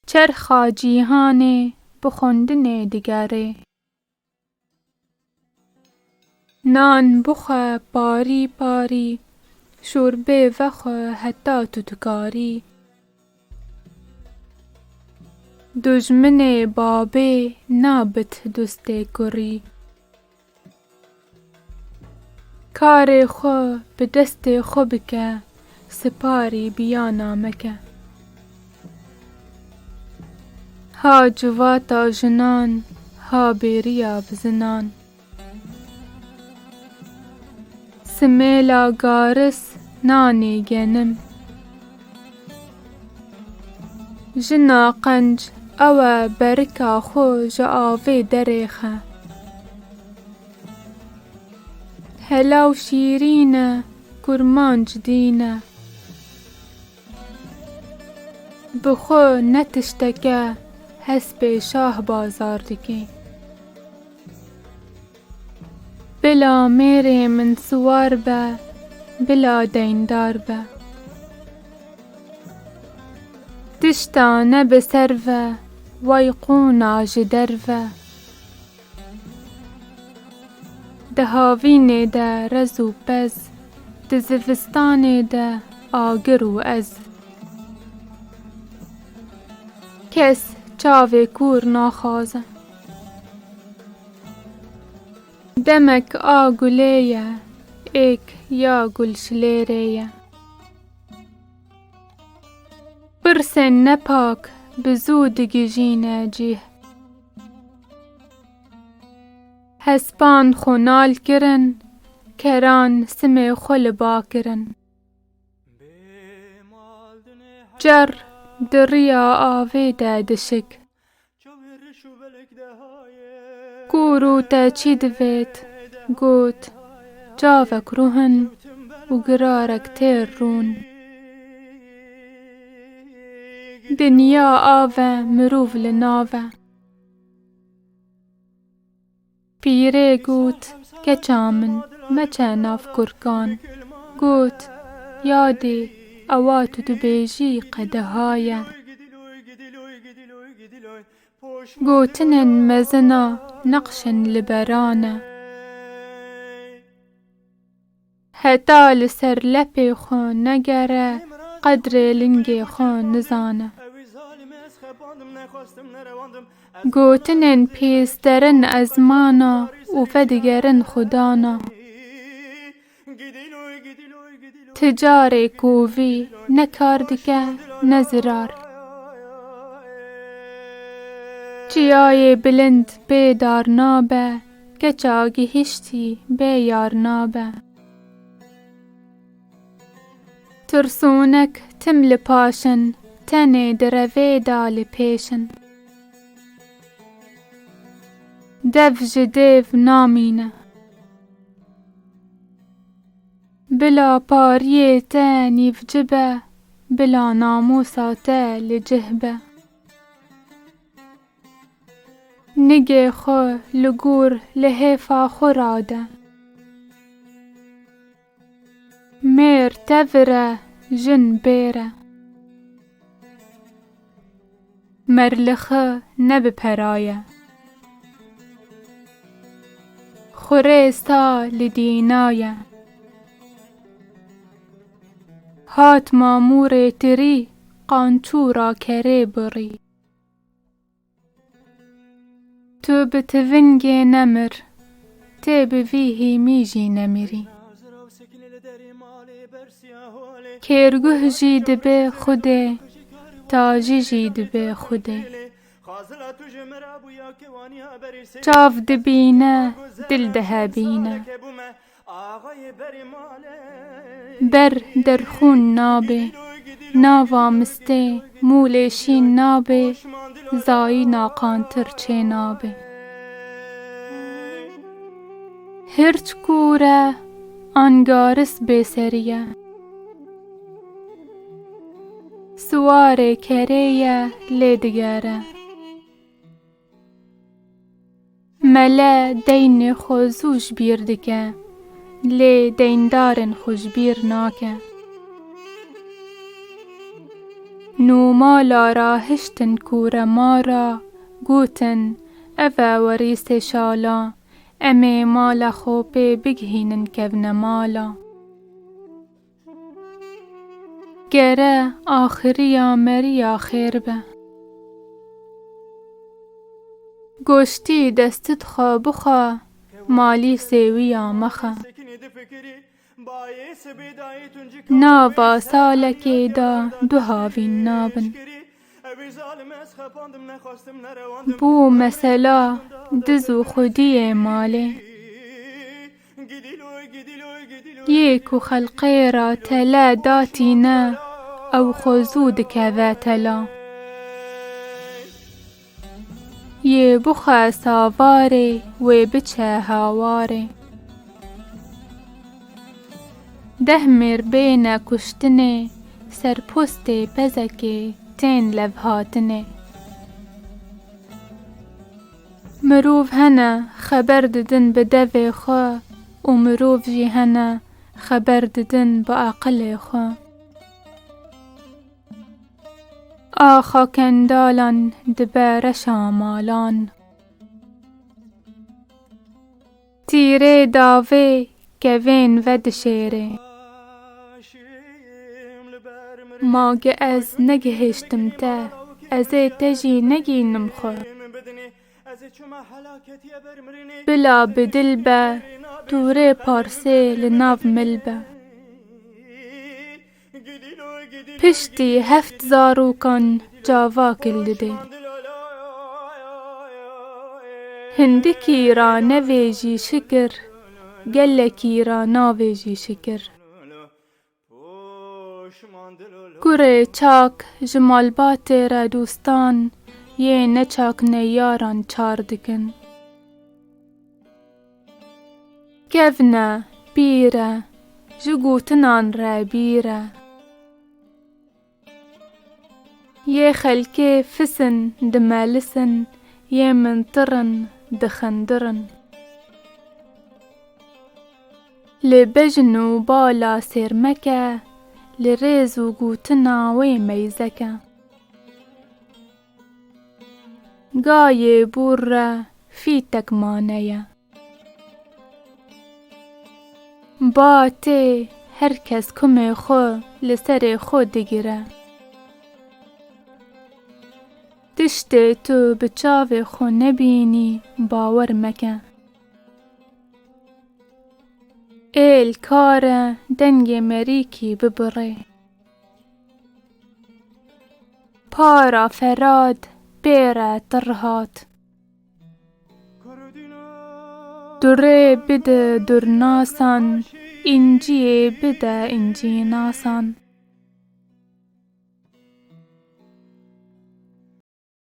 چرخا جیهان بخوندن دگره. نان بخواه پاری پاری، شوربه وخواه حتی تتکاری. دژمن بابه نابت دست کری. کار خو به دست خو بکه، سپاری بیا نامکه. ها جواتا جنان، ها بیریا بزنان. سمیلا گارس نانی گنم. جنا قنج او برکا خو جاوه درخه. هلاو شیرینه کرمانج دینه. بخو نتشتکه حسب شاه بازار دکی. بلا میره من سوار به، بلا دیندار به. تشتانه بسر و ویقونا جدر و. دهاوین ده رز و پز، دزفستان ده آگر و از. کس چاوه کور ناخازه. دمک آگولیه، ایک یا گلشلیریه. برسن نپاک بزود گیجینه جیه. هسپان خونال کرن، کران سم خل باکرن. جر دریا آوه ده دشک. کورو تا چی دوید گوت جاوک روحن و گرارک تیر رون. دنیا آوه مروف لناوه. پیره گوت که چامن مچه ناف کرکان. گوت یادی اواتو دو بیجی قده های. گوتنن مزنا نقشن لبرانه. حتا لسر لپی خون نگره قدر لنگی خون نزانه. گوتنن پیسترن از مانا و فدگرن خدانا. تجار کووی نکاردکه نزرار. چیای بلند بیدار نابه، کچاگی هشتی بیار نابه. ترسونک تمل پاشن، تنه دروی دال پیشن. دفج دیو نامینه. بلا پاریه تا نیف جبه، بلا ناموسا تا لجهبه. نگه خو لگور لحفا خوراده. میر تفره جن بیره. مرلخه نبپرایه. خوره سا لدینایه. هات مامور تری قانچورا کره بری. تو بتونگی نمر، تی بویهی میجی نمیری. کرگوه جید به خوده، تاجی جید به خوده. چاف دبینه، دل ده بینه. بر در خون نابه، ناوامسته مولشین نابه. زایی ناقانتر چه نابه. هرچ کوره انگارس بسریه. سوار کریه لدگره. مله دین خوزوش بیردگه، لی دیندارن خوش بیر ناکه. نو مالا را هشتن کور مارا گوتن اوه وریس شالا امی مالا خوبه بگهینن کون مالا گره آخریا مریا خیر به گوشتی دستت خوا بخوا مالی سیویا مخا ناوا سالکی دا دو هاوین نابن بو مثلا دزو خودی ماله یکو خلقی را تلا داتینا او خزود کذا تلا یه بخا ساواره و بچه هاواره دهمر بین کشتنه سرپست پزکه تین لبهاتنه مروف هنه خبر ددن به دو خوا و مروف جی هنه خبر ددن به عقل خوا آخا کندالان دبر شامالان تیره داوه کوین ود شیره ماگه از نگهشتم تا از تجی نگینم خو بلا بدل با توره پارسه لناف ملبه پشتی 7,000 کن جاوا کلده هندکی را نویجی شکر گلکی را ناویجی شکر کوره چاک جمال باته را دوستان یه نچاک نیاران چار دکن کفنه بیره جگوتنان را بیره یه خلکه فسن دمالسن یه منطرن دخندرن لبجنو بالا سرمکه لرزو گوتنا وی میزکه گای بور فیتک مانه باته هر کس کم خو لسر خود دگیره تشت تو بچاو خو نبینی باور مکه ایل کار دنگ مریکی ببره پارا فراد بیره ترهات دوره بده درناسان انجی بده انجی ناسان